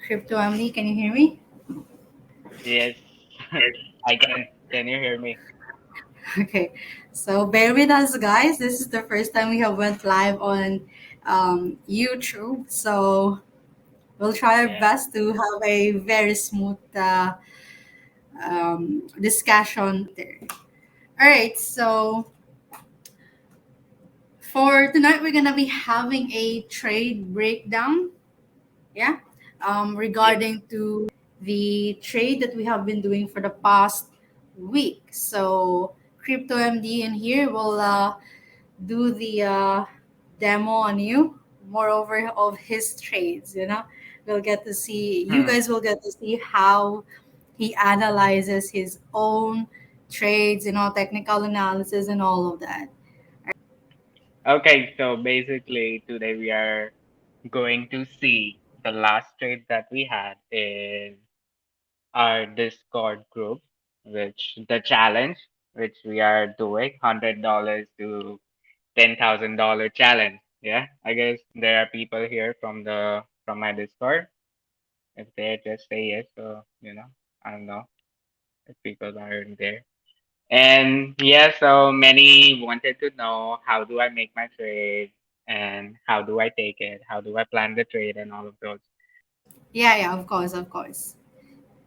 Crypto Emily, can you hear me? Yes, I can. Can you hear me? Okay, so bear with us, guys. This is the first time we have went live on YouTube, so we'll try our Yeah. best to have a very smooth discussion there. All right, so for tonight, we're gonna be having a trade breakdown. Yeah, Yes. regarding to the trade that we have been doing for the past week. So Crypto MD in here will do the demo on you. Moreover of his trades, we'll get to see. You Hmm. guys will get to see how he analyzes his own trades, technical analysis and all of that. Okay, so basically today we are going to see the last trade that we had in our Discord group, which the challenge, which we are doing, $100 to $10,000 challenge. Yeah, I guess there are people here from my Discord. If they just say yes, so I don't know if people aren't there. And yeah, so many wanted to know how do I make my trade and how do I take it? How do I plan the trade and all of those? Yeah, yeah, of course, of course.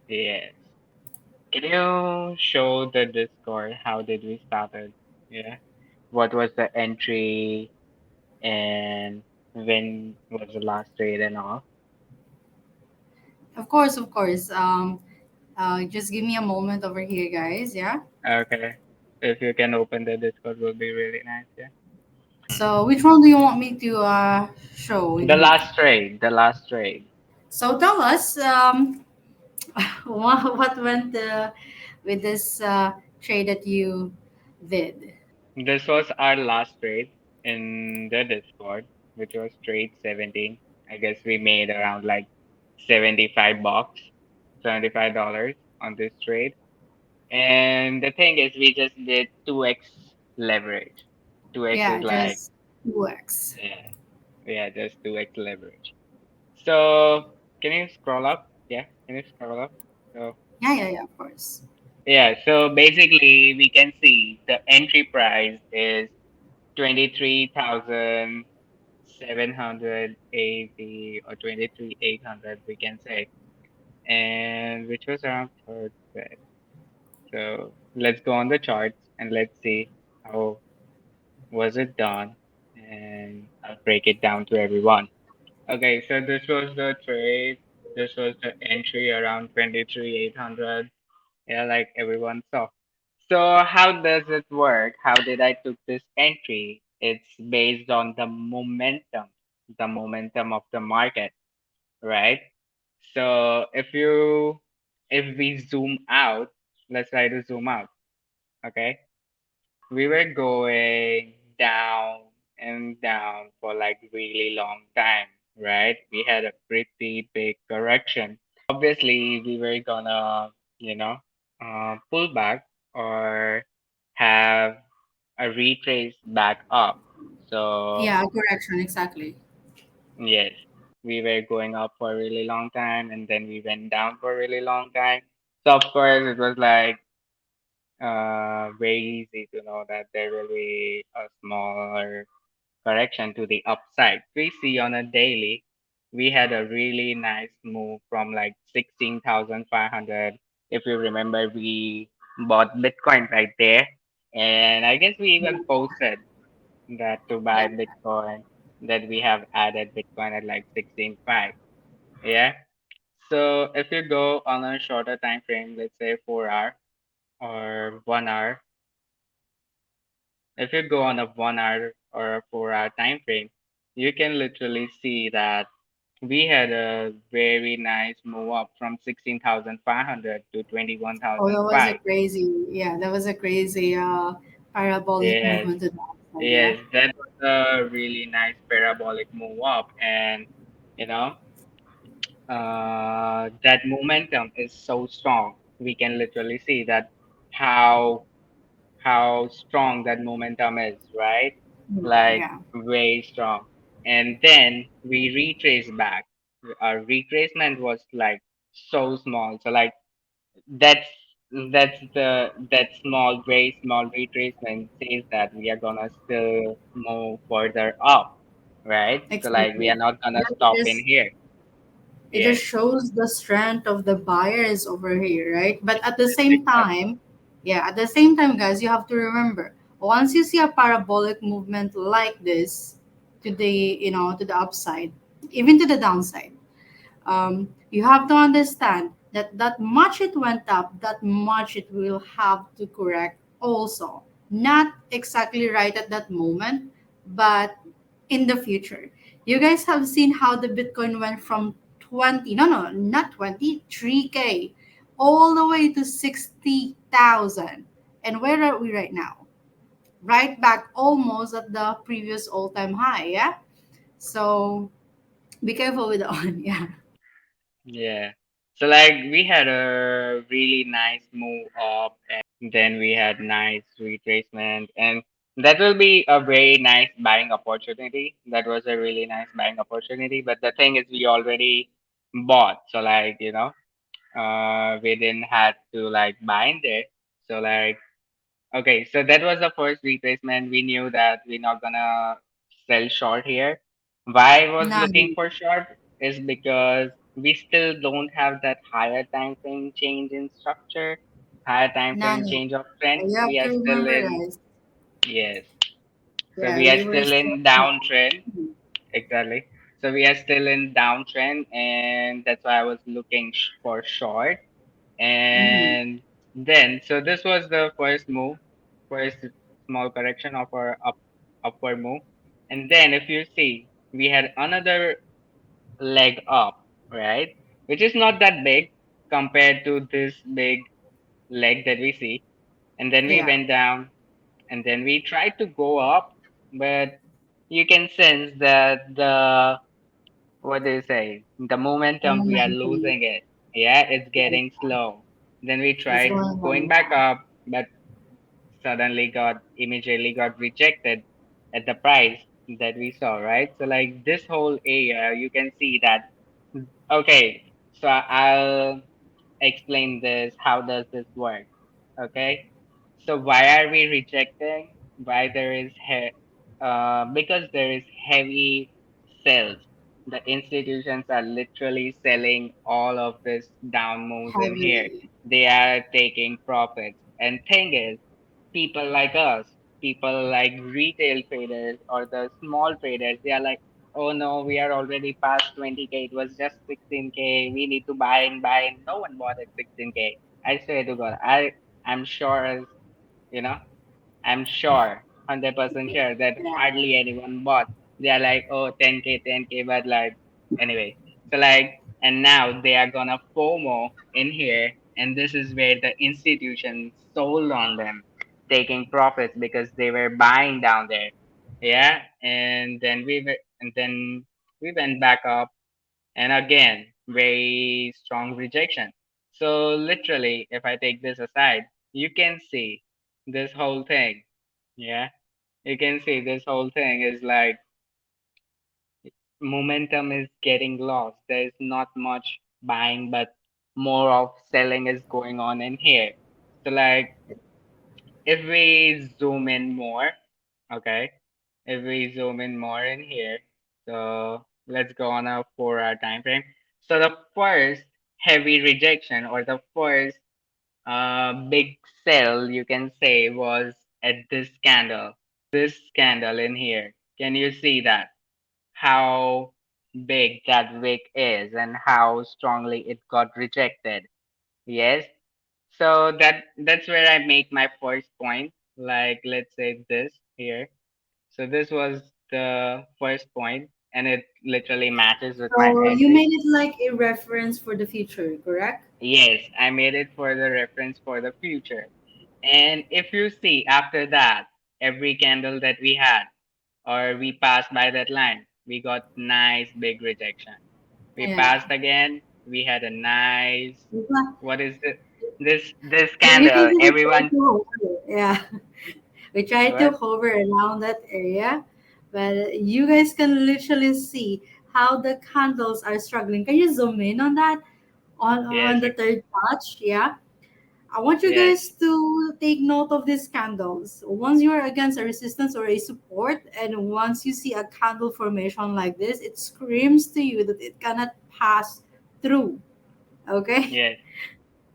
Yes. Can you show the Discord how did we started? Yeah. What was the entry and when was the last trade and all? Of course, of course. Just give me a moment over here, guys. Yeah. Okay. If you can open the Discord will be really nice, yeah. So, which one do you want me to show in The here? last trade, the last trade. So, tell us what went with this trade that you did. This was our last trade in the Discord, which was trade 17. I guess we made around like 75 bucks, $75 on this trade. And the thing is, we just did 2x leverage. 2x Yeah, is like, just 2x. yeah, yeah, just 2x leverage. So, can you scroll up? Yeah, can you scroll up? So, Yeah, yeah, yeah, of course. yeah, so basically, we can see the entry price is 23,780 or 23,800 we can say, and which was around third Fed. So let's go on the charts and let's see how was it done, and I'll break it down to everyone. Okay, so this was the trade. This was the entry around 23,800. Yeah, like everyone saw. So how does it work? How did I took this entry? It's based on the momentum of the market, right? So if we zoom out, let's try to zoom out, okay? We were going down and down for like really long time, right? We had a pretty big correction. Obviously, we were gonna, you know, pull back or have a retrace back up. So Yeah, correction, exactly. yes, we were going up for a really long time and then we went down for a really long time. So of course it was like very easy to know that there will be a smaller correction to the upside. We see on a daily, we had a really nice move from like 16,500. If you remember, we bought Bitcoin right there. And I guess we even posted that to buy Yeah. Bitcoin, that we have added Bitcoin at like 16.5. Yeah. So if you go on a shorter time frame, let's say 4 hour or 1 hour, if you go on a 1 hour or a 4 hour time frame, you can literally see that we had a very nice move up from 16,500 to Oh, that was a 21,005. crazy, yeah, that was a crazy parabolic Yes, movement to the upside, yeah. yes, that was a really nice parabolic move up, and you know, that momentum is so strong. We can literally see that how how strong that momentum is, right? Yeah, Like yeah. very strong. And then we retrace back. our retracement was like so small. So like that's that small, very small retracement says that we are gonna still move further up, right? So like we are Exactly. not gonna Yeah, stop in here. it just Yes, shows the strength of the buyers over here, right? But at the yes, same exactly. time, yeah, at the same time, guys, you have to remember once you see a parabolic movement like this to the, to the upside, even to the downside, you have to understand that that much it went up, that much it will have to correct also. Not exactly right at that moment, but in the future. You guys have seen how the Bitcoin went from 20, no, no, not 20, 3K, all the way to 60,000. And where are we right now? Right back almost at the previous all time high, yeah? So be careful with the on, yeah. Yeah. So like we had a really nice move up, and then we had nice retracement, and that will be a very nice buying opportunity. That was a really nice buying opportunity. But the thing is, we already bought. So like we didn't have to like bind it. So like okay, so that was the first retracement. We knew that we're not gonna sell short here. Why I was looking None, for short is because we still don't have that higher time frame change in structure, higher time frame none. change of trend. You We have are to still remember, in guys. yes. So Yeah, we are we were still still. in downtrend. Exactly. So we are still in downtrend, and that's why I was looking for short. Mm-hmm. And then so this was the first move, first small correction of our upward move. And then if you see, we had another leg up, right, which is not that big compared to this big leg that we see. And then we Yeah, went down, and then we tried to go up, but you can sense that the what do you say, the the momentum, we are momentum. losing it. Yeah, it's Yeah, getting slow. Then we it's tried going going down. back up, but suddenly got immediately got rejected at the price that we saw, right? So like this whole area, you can see that. Okay, so I'll explain this. How does this work? Okay, so why are we rejecting? Why there is because there is heavy sales. The institutions are literally selling all of this down moves in here. Heavily. They are taking profits. And thing is, people like us, people like retail traders or the small traders, they are like, oh no, we are already past 20K. It was just 16K. We need to buy and buy. And no one bought at 16K. I swear to God, I'm sure as you know, I'm sure, 100% sure that Yeah. hardly anyone bought. They are like, oh, 10K, 10K, but like, anyway. So, like, and now they are gonna FOMO in here, and this is where the institution sold on them, taking profits because they were buying down there. Yeah, and then we went back up, and again, very strong rejection. So, literally, if I take this aside, you can see this whole thing. Yeah, you can see this whole thing is like momentum is getting lost. There's not much buying, but more of selling is going on in here. So, like, if we zoom in more, okay, if we zoom in more in here, so let's go on a 4 hour time frame. So, the first heavy rejection or the first big sell you can say was at this candle in here. Can you see that? How big that wick is and how strongly it got rejected. Yes. So that's where I make my first point. Like let's say this here. So this was the first point and it literally matches with my So you entry. made it like a reference for the future, correct? Yes, I made it for the reference for the future. And if you see after that, every candle that we had, or we passed by that line, we got nice big rejection. We Yeah. passed again, we had a nice, It's not- what is it? This We candle, usually try everyone, to hover. Yeah. We try to what? hover around that area, but you guys can literally see how the candles are struggling. Can you zoom in on that? On Yes, the third patch, yeah. I want you yes, guys to take note of these candles. Once you're against a resistance or a support, and once you see a candle formation like this, it screams to you that it cannot pass through. Okay? yes.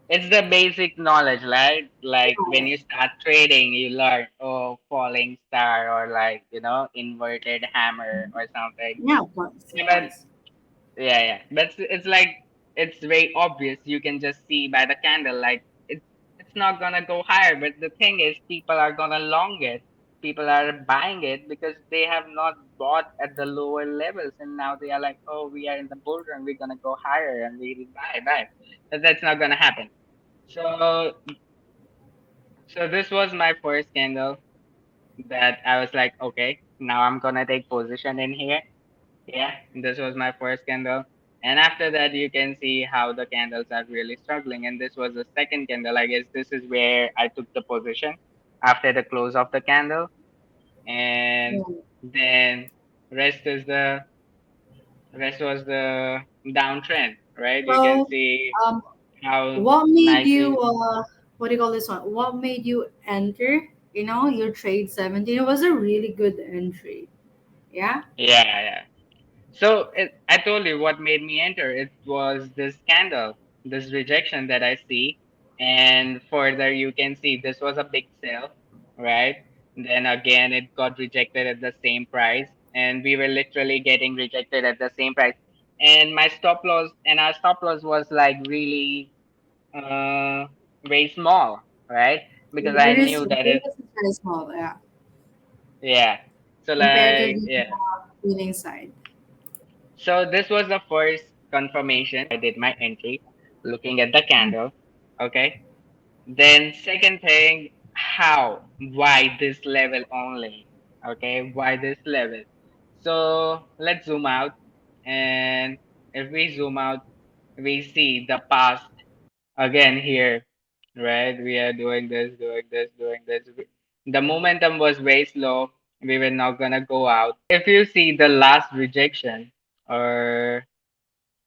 It's the basic knowledge, right? Like when you start trading, you learn, oh, falling star or like, inverted hammer or something. Yeah, of course, Yeah, of but course. yeah. But it's like it's very obvious. You can just see by the candle, like it's not gonna go higher. But the thing is, people are gonna long it. People are buying it because they have not bought at the lower levels, and now they are like, oh, we are in the bull run. We're gonna go higher, and we'll buy. But that's not gonna happen. So, so this was my first candle that I was like, okay, now I'm gonna take position in here. Yeah, this was my first candle. And after that, you can see how the candles are really struggling. And this was the second candle. I guess this is where I took the position after the close of the candle. And Yeah. then rest is the rest was the downtrend, right? You can So, see um, how what made you nicely. what do you call this one? What made you enter? Your trade 17. It was a really good entry. Yeah. Yeah. So I told you what made me enter. It was this scandal, this rejection that I see, and further you can see this was a big sale, right? Then again it got rejected at the same price, and we were literally getting rejected at the same price. And my stop loss and our stop loss was like really uh very small, right? Because The I risk, knew the that it, risk is very small. Yeah. yeah. So Compared to like the yeah. winning side. So this was the first confirmation why I did my entry, looking at the candle. Okay. Then second thing, why this level only? Okay, why this level? So let's zoom out, and if we zoom out, we see the past again here, right? We are doing this, doing this, doing this. The momentum was very slow. We were not gonna go out. If you see the last rejection or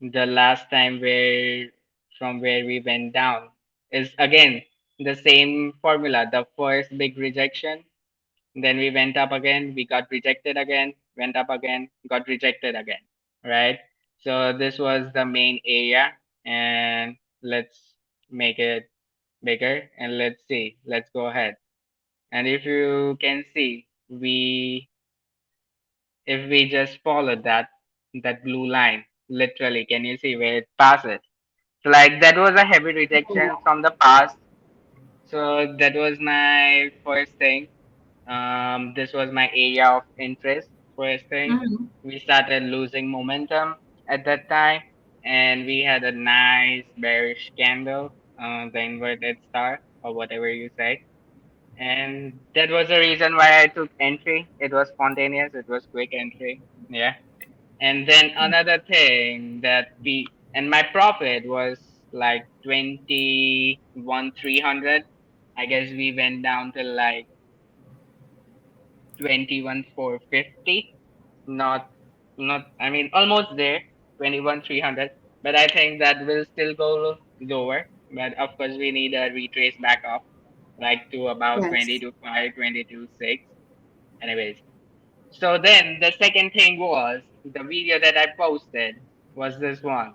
the last time where from where we went down is again the same formula. The first big rejection, then we went up again, we got rejected again, went up again, got rejected again, right? So this was the main area, and let's make it bigger and let's see. Let's go ahead. And if you can see, we if we just follow that blue line, literally, can you see where it passes? So like that was a heavy rejection from the past. So that was my first thing. This was my area of interest. First thing, Mm-hmm. we started losing momentum at that time, and we had a nice bearish candle, the inverted star or whatever you say. And that was the reason why I took entry. It was spontaneous. It was quick entry. Yeah. And then another thing that my profit was like 21,300. I guess we went down to like 21,450. Not, I mean, almost there, 21,300. But I think that will still go lower. But of course, we need a retrace back up, like to about Yes. 22,500, 22,600. Anyways, so then the second thing was the video that I posted was this one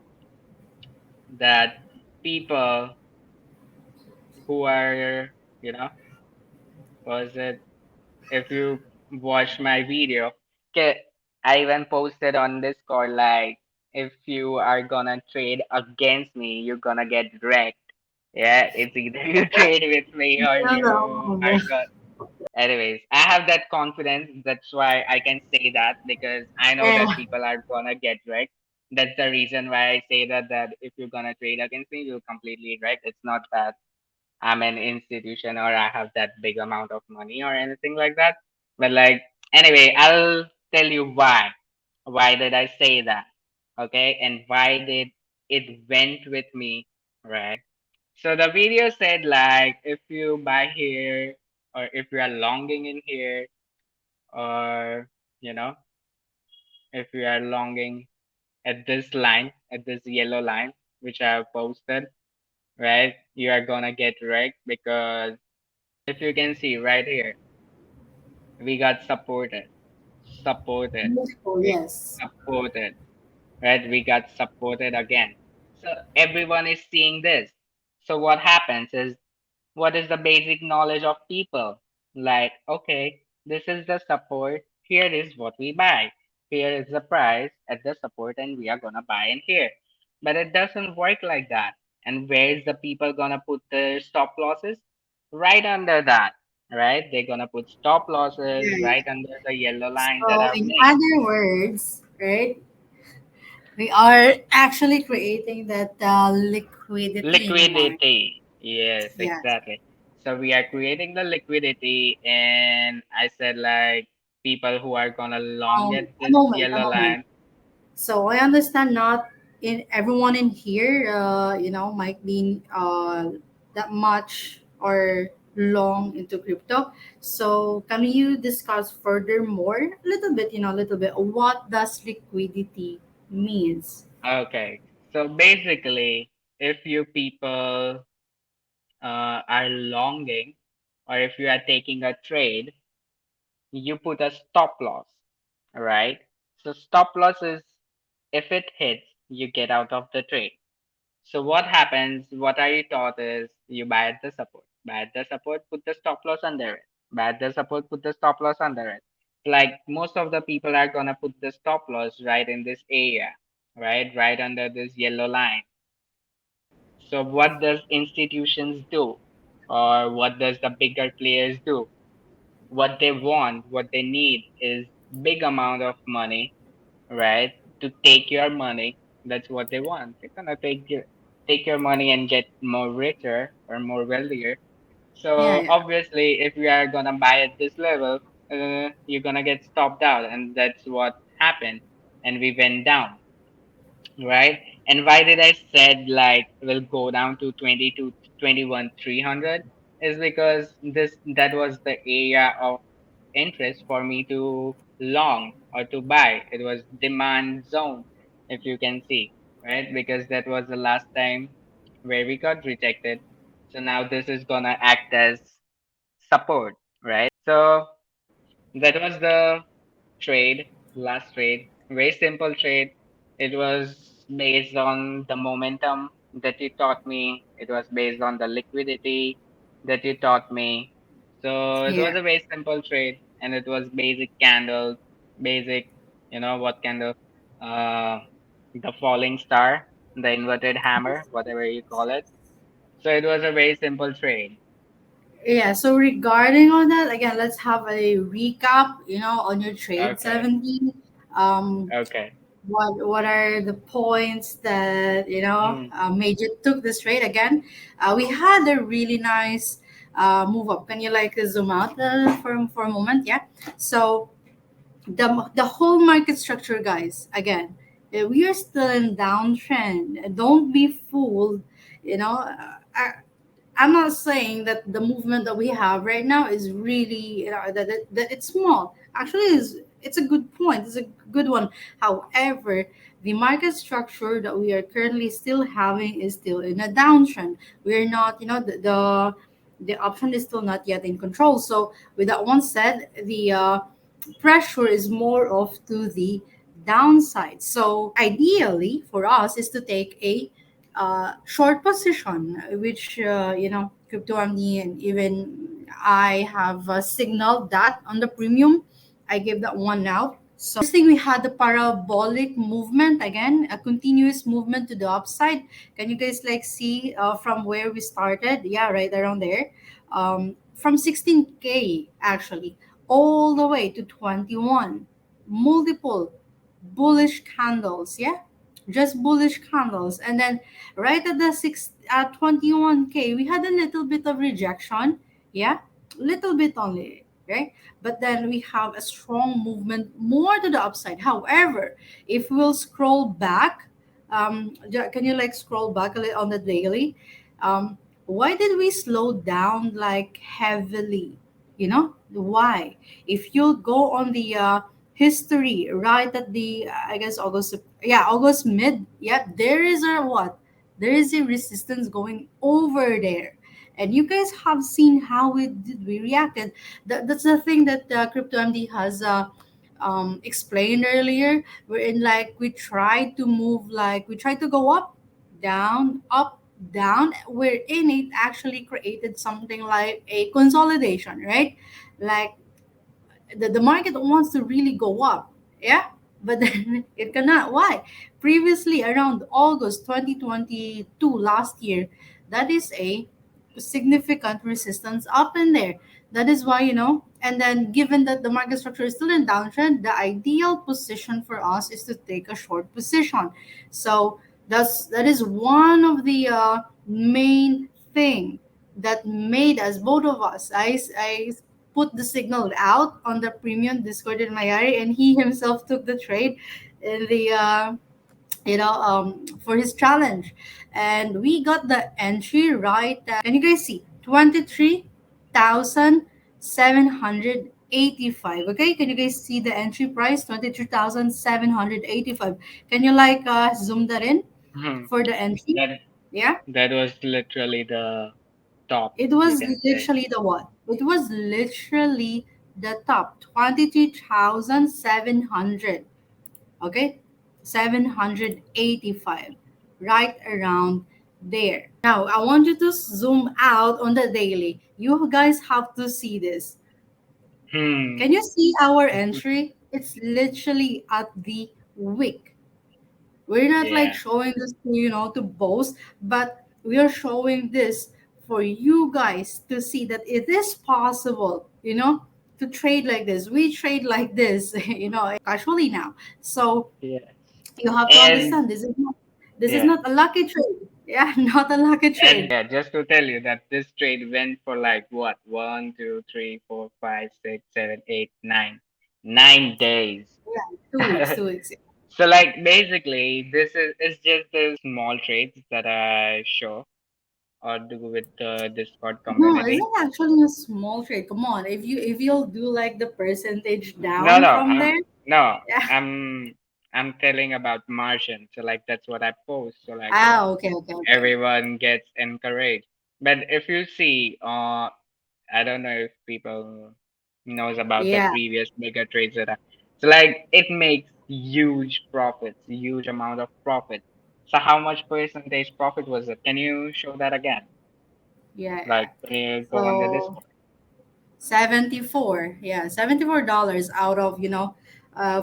that people who are, you know, was it if you watch my video, okay, I even posted on Discord like if you are gonna trade against me, you're gonna get wrecked. Yeah, it's either you trade with me or No, you no, are yeah. gonna. Anyways, I have that confidence. That's why I can say that because I know Yeah. that people are gonna get wrecked. That's the reason why I say that if you're gonna trade against me, you'll completely wreck. It's not that I'm an institution or I have that big amount of money or anything like that. But like anyway, I'll tell you why. Why did I say that? Okay, and why did it went with me, right? So the video said like if you buy here or if you are longing in here or you know if you are longing. at this line, at this yellow line, which I have posted, right? You are gonna get wrecked because if you can see right here, we got supported, Multiple, we yes. supported, right? We got supported again. So everyone is seeing this. So what happens is, what is the basic knowledge of people? Like, okay, this is the support. Here is what we buy. Here is the price at the support, and we are gonna buy in here. But it doesn't work like that. And where is the people gonna put their stop losses? Right under that, right? They're gonna put stop losses Yeah, right yeah. under the yellow line that So, I've in made. other words, right, we are actually creating that liquidity in the market. Liquidity. Yes, Yes. exactly. So we are creating the liquidity, and I said like people who are gonna long at A this moment, a yellow moment. line. So I understand not in everyone in here, might be that much or long into crypto. So can you discuss furthermore a little bit, a little bit, what does liquidity means? Okay. So basically, if you people are longing, or if you are taking a trade, you put a stop loss, right? So stop loss is, if it hits, you get out of the trade. So what happens? What are you taught is, you buy at the support. Buy at the support, put the stop loss under it. Buy at the support, put the stop loss under it. Like most of the people are gonna put the stop loss right in this area, right? Right under this yellow line. So what does institutions do? Or what does the bigger players do? What they want, what they need is big amount of money, right? To take your money. That's what they want. They're gonna take your money and get more richer or more wealthier. Yeah, So yeah. obviously, if you are gonna buy at this level, you're gonna get stopped out, and that's what happened. And we went down, right? And why did I said like will go down to 22, 21, 300? Is because that was the area of interest for me to long or to buy. It was demand zone, if you can see, right? Because that was the last time where we got rejected. So now this is gonna act as support, right? So that was the trade, last trade. Very simple trade. It was based on the momentum that you taught me. It was based on the liquidity that you taught me. So it Yeah. was a very simple trade, and it was basic candles, basic, what candle? Uh, the falling star, the inverted hammer, whatever you call it. So it was a very simple trade. Yeah, so regarding on that, again, let's have a recap, on your trade Okay. 17. Um, Okay. what are the points that Mm, made you took this trade again? We had a really nice move up. Can you like zoom out for a moment? Yeah. So the whole market structure, guys, again, we are still in downtrend. Don't be fooled. You know, I'm not saying that the movement that we have right now is really, that it's small. Actually, it's a good point. It's a good one. However, the market structure that we are currently still having is still in a downtrend. We're not, the option is still not yet in control. So, with that one said, the pressure is more of to the downside. So ideally for us is to take a short position, which Crypto MD and even I have signaled that on the premium. I gave that one out. So first thing we had the parabolic movement again, a continuous movement to the upside. Can you guys like see from where we started? Yeah, right around there. From 16K actually all the way to 21. Multiple bullish candles, yeah? Just bullish candles. And then right at the 21K, we had a little bit of rejection, yeah? Little bit only, right? But then we have a strong movement more to the upside. However, if we'll scroll back, can you like scroll back a little on the daily? Why did we slow down like heavily? Why? If you go on the history right at the I guess August, yeah, August mid. Yeah, there is a what? There is a resistance going over there. And you guys have seen how we reacted. That's the thing that Crypto MD has explained earlier. We're in like we tried to move, like we tried to go up, down. Where in it actually created something like a consolidation, right? Like the market wants to really go up, yeah, but then it cannot. Why? Previously, around August 2022 last year, that is a significant resistance up in there. That is why, and then given that the market structure is still in downtrend, the ideal position for us is to take a short position. So that is one of the main thing that made us, both of us, I put the signal out on the premium Discord in Mayari, and he himself took the trade in the for his challenge, and we got the entry right at, can you guys see, 23,785. Okay, can you guys see the entry price? 23,785. Can you like zoom that in Hmm. for the entry? That Yeah, that was literally the top, it you was can say. literally the what? It was literally the top 23,700. Okay, 785, right around there. Now I want you to zoom out on the daily. You guys have to see this. Hmm. Can you see our entry? It's literally at the wick. We're not like Yeah. showing this to, to boast, but we are showing this for you guys to see that it is possible, to trade like this. We trade like this, casually now. So Yes. you have to And understand, this is yeah. not a lucky trade. Yeah, not a lucky And trade. yeah, just to tell you that this trade went for like what? 1, 2, 3, 4, 5, 6, 7, 8, 9. 9 days. 2 weeks, 2 weeks. So like basically this is it's just the small trades that I show or do with the Discord No, it's community. not actually a small trade. Come on, if you'll do like the percentage No, down no, from there, no. yeah. I'm telling about margin. So like that's what I post. So like Okay, okay, okay. everyone gets encouraged. But if you see, I don't know if people knows about the Yeah. previous mega trades that are, so like it makes huge profits, huge amount of profit. So how much percentage profit was it? Can you show that again? Yeah, yeah. Like when you go on the So Discord. 74. Yeah, $74 out of,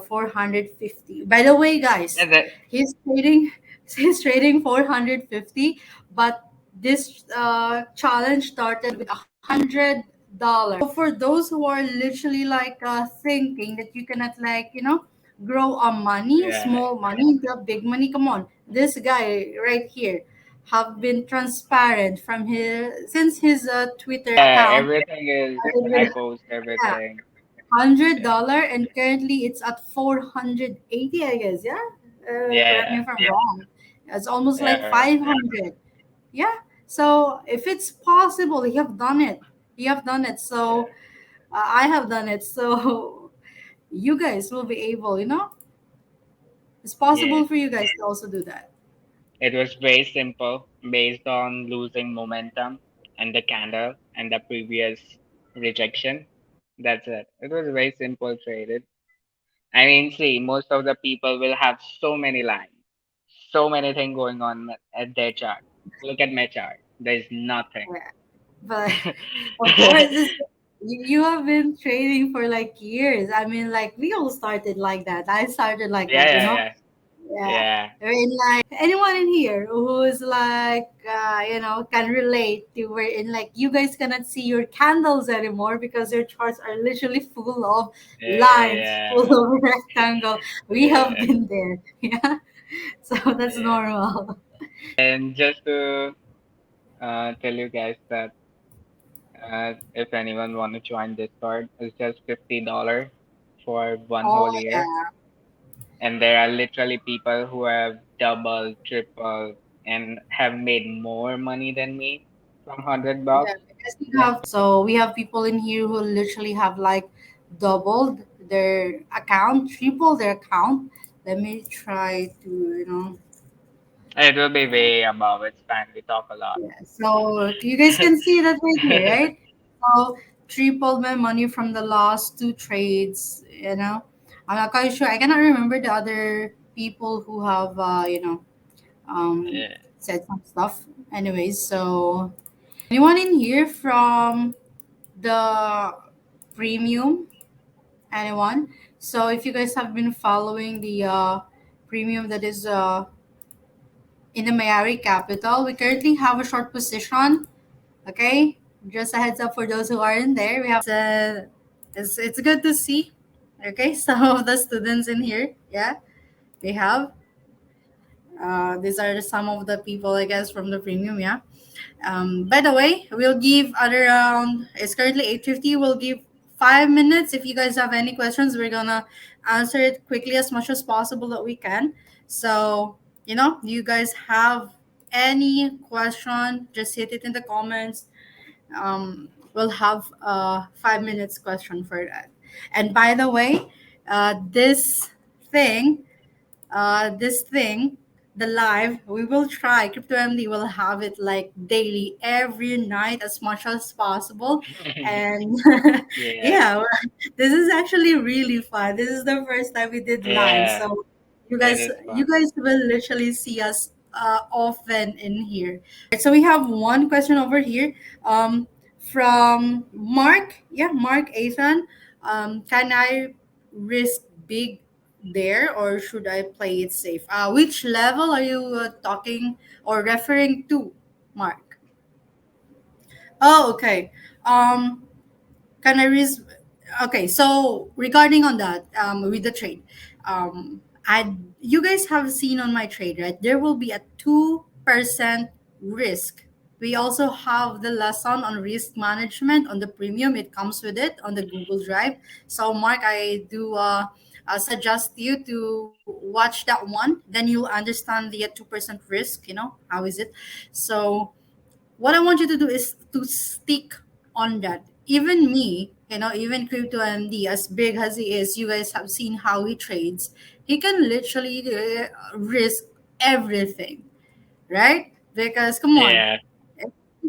450. By the way, guys, And that, he's trading he's trading 450, but this challenge started with $100. So for those who are literally like thinking that you cannot like, grow a money, yeah, small money into a big money, come on. This guy right here have been transparent from his since his Twitter yeah, account everything is started I with, post yeah, everything. Yeah, $100, and currently it's at 480, I guess. Yeah, correct me yeah, if I'm wrong. It's almost like yeah, 500. Yeah. So if it's possible, you have done it. You have done it. yeah, So I have done it. So you guys will be able. It's yeah. possible for you guys to also do that. It was very simple, based on losing momentum and the candle and the previous rejection. That's it. It was a very simple trade. I mean, see, most of the people will have so many lines, so many things going on at their chart. Look at my chart. There's nothing. Yeah. But of course, Yeah, you have been trading for like years. I mean, like we all started like that. I started like yeah, that. yeah, Yeah. yeah, I mean, like anyone in here who's like, can relate to where in like you guys cannot see your candles anymore because your charts are literally full of lines, yeah, full of rectangle. We have yeah, been there. Yeah. So that's yeah. normal. And just to tell you guys that if anyone want to join Discord, it's just $50 for one Oh, whole year. yeah. And there are literally people who have double, triple, and have made more money than me from $100. Yeah, because you Then have so we have people in here who literally have like doubled their account, triple their account. Let me try to, It will be way above. It's fine. We talk a lot. yeah. So you guys can see that right here, right? So tripled my money from the last two trades. I'm not quite sure. I cannot remember the other people who have, Yeah. said some stuff. Anyways, so anyone in here from the premium? Anyone? So if you guys have been following the premium that is in the Mayari capital, we currently have a short position. Okay, just a heads up for those who aren't there. We have it's good to see. Okay, some of the students in here, yeah, they have. These are some of the people, I guess, from the premium, yeah. By the way, we'll give at around, it's currently 8:50. We'll give 5 minutes. If you guys have any questions, we're gonna answer it quickly as much as possible that we can. So, you guys have any question, just hit it in the comments. We'll have a 5 minutes question for that. And by the way, this thing this thing, the live, we will try. Crypto MD will have it like daily, every night as much as possible. And Yeah. yeah, this is actually really fun. This is the first time we did live, Yeah. so you It guys, is you fun. guys will literally see us often in here. So we have one question over here, from Mark. Yeah, Mark Ethan. Can I risk big there, or should I play it safe? Which level are you talking or referring to, Mark? Oh, okay. Um, can I risk? Okay, so regarding on that, with the trade, I you guys have seen on my trade, right? There will be a 2% risk. We also have the lesson on risk management on the premium. It comes with it on the Google Drive. So, Mark, I do suggest you to watch that one. Then you'll understand the 2% risk. How is it? So, what I want you to do is to stick on that. Even me, even Crypto MD, as big as he is, you guys have seen how he trades. He can literally risk everything, right? Because come on, Yeah.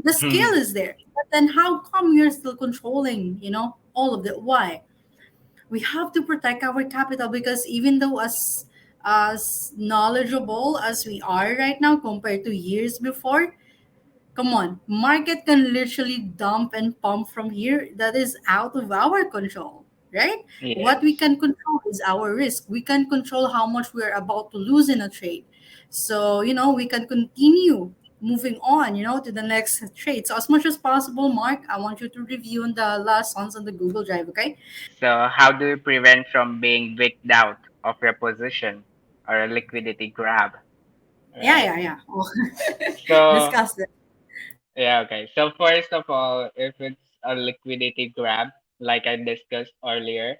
the skill is there. But then how come you're still controlling, all of it? Why? We have to protect our capital because even though as knowledgeable as we are right now compared to years before, come on, market can literally dump and pump from here. That is out of our control, right? What we Yes. can control is our risk. We can control how much we're about to lose in a trade. So, we can continue moving on, to the next trade. So as much as possible, Mark, I want you to review on the lessons on the Google Drive, okay? So how do you prevent from being wicked out of your position or a liquidity grab? Yeah, Right. yeah, yeah. Oh, So discuss it. yeah, okay. So first of all, if it's a liquidity grab, like I discussed earlier,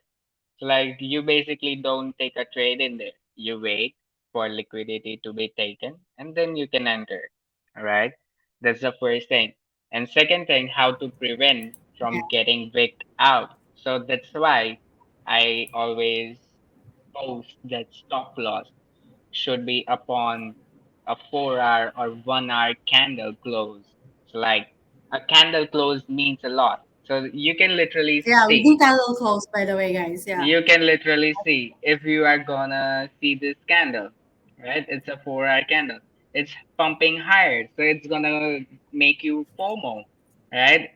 like you basically don't take a trade in there. You wait for liquidity to be taken and then you can enter. All right. That's the first thing. And second thing, how to prevent Yeah. from getting wicked out. So that's why I always post that stop loss should be upon a 4 hour or 1 hour candle close. So like a candle close means a lot. So you can literally Yeah, we see do candle close, by the way, guys. Yeah. you can literally see if you are gonna see this candle, right? It's a 4 hour candle. It's pumping higher, so it's gonna make you FOMO, right?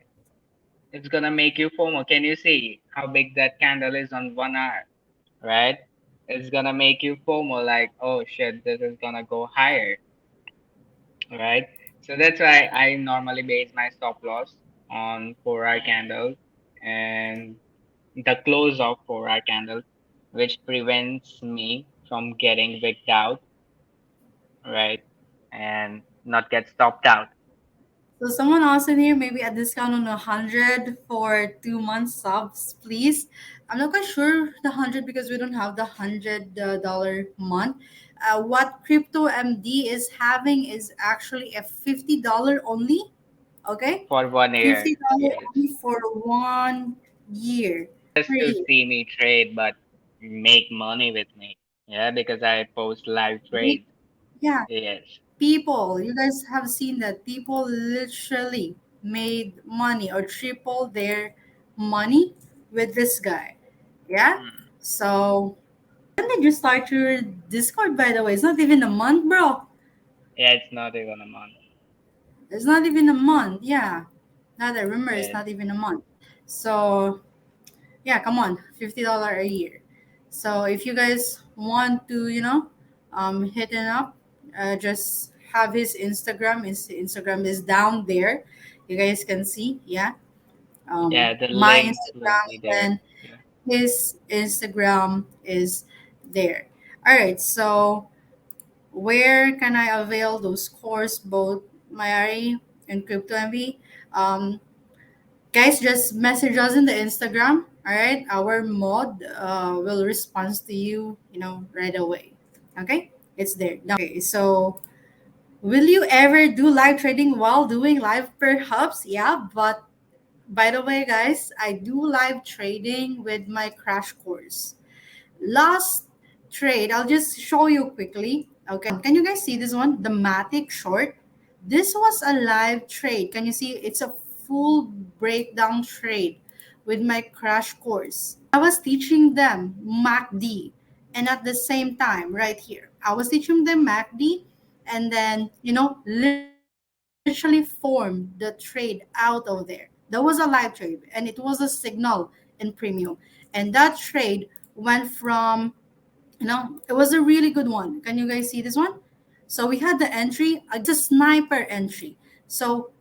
It's gonna make you FOMO. Can you see how big that candle is on 1 hour, right? It's gonna make you FOMO, like, oh shit, this is gonna go higher, right? So that's why I normally base my stop loss on 4 hour candles and the close of 4 hour candle, which prevents me from getting wigged out, right? And not get stopped out So someone else in here, maybe a discount on 100 for 2 months subs, please. I'm not quite sure the 100 because we don't have the $100 month. What Crypto MD is having is actually a $50 only. Okay, for 1 year. $50 Yes. only for 1 year. just to Free. see me trade, but make money with me. Yeah, because I post live Right? trades. Yeah. Yes. People, you guys have seen that people literally made money or triple their money with this guy. Yeah. Hmm. So when did you start your Discord, by the way? It's not even a month, bro. Yeah, it's not even a month. It's not even a month. Yeah. Now that I remember, it's Yes. not even a month. So yeah, come on, $50 a year. So if you guys want to, hit him up, just have his Instagram. His Instagram is down there. You guys can see. Yeah. Yeah, the My links will Instagram be there. and Yeah. his Instagram is there. All right. So where can I avail those courses, both Mayari and Crypto MV? Um, Guys, just message us in the Instagram. All right, our mod will respond to you, right away. Okay, it's there. Okay, so will you ever do live trading while doing live? Perhaps, yeah. But by the way, guys, I do live trading with my crash course. Last trade, I'll just show you quickly. Okay, can you guys see this one? The Matic short. This was a live trade. Can you see? It's a full breakdown trade with my crash course. I was teaching them MACD, and at the same time, right here, I was teaching them MACD, and then literally formed the trade out of there. That was a live trade, and it was a signal in premium, and that trade went from it was a really good one. Can you guys see this one? So we had the entry, it's a sniper entry. So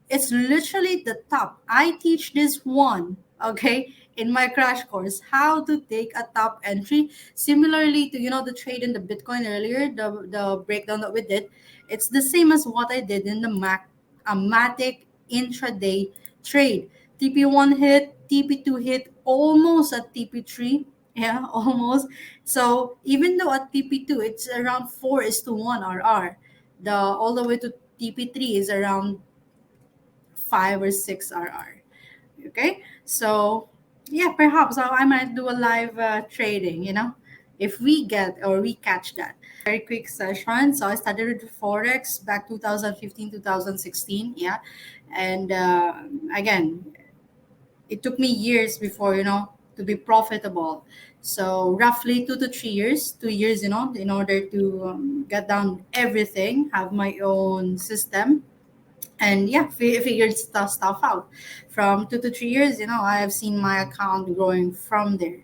it's literally the top. I teach this one, okay, in my crash course, how to take a top entry. Similarly to the trade in the Bitcoin earlier, the breakdown that we did, it's the same as what I did in the Matic intraday trade. TP1 hit, TP2 hit, almost at TP3. Yeah, almost. So even though at TP2 it's around 4:1 RR, the all the way to TP3 is around 5 or 6 RR. Okay, so yeah, perhaps I might do a live trading. If we get or we catch that. Very quick session. So I started with forex back 2015, 2016. Yeah, and again, it took me years before to be profitable. So roughly 2 to 3 years, 2 years, in order to get down everything, have my own system, and yeah, figured stuff out. From 2 to 3 years, I have seen my account growing from there.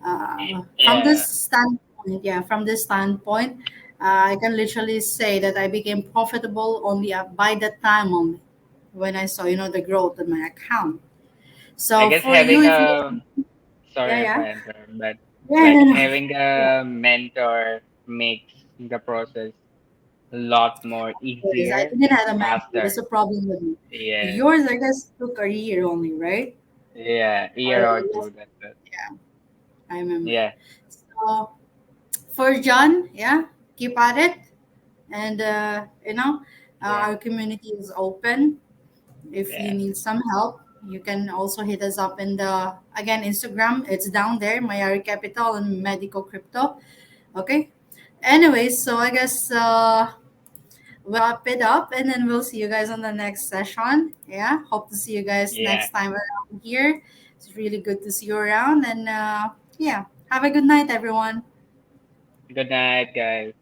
From this Yeah. standpoint, yeah, from this standpoint, I can literally say that I became profitable only by that time only, when I saw the growth in my account. I So guess for you, having if you a sorry yeah, if yeah, I interrupt, but yeah, like no, no. having a mentor makes the process a lot more Yes, I easier didn't and have a mentor. That's faster. a problem with me. Yes. Yours, I guess, took a year only, right? Yeah, Or year or less. two, that's it. Yeah, I remember. Yeah, So for John, yeah, keep at it. And, yeah, our community is open. If you yeah, need some help, you can also hit us up in the, again, Instagram. It's down there, Mayari Capital and Medical Crypto. Okay. Anyways, so I guess we'll wrap it up and then we'll see you guys on the next session. Yeah. Hope to see you guys yeah. next time around here. It's really good to see you around. And yeah, have a good night, everyone. Good night, guys.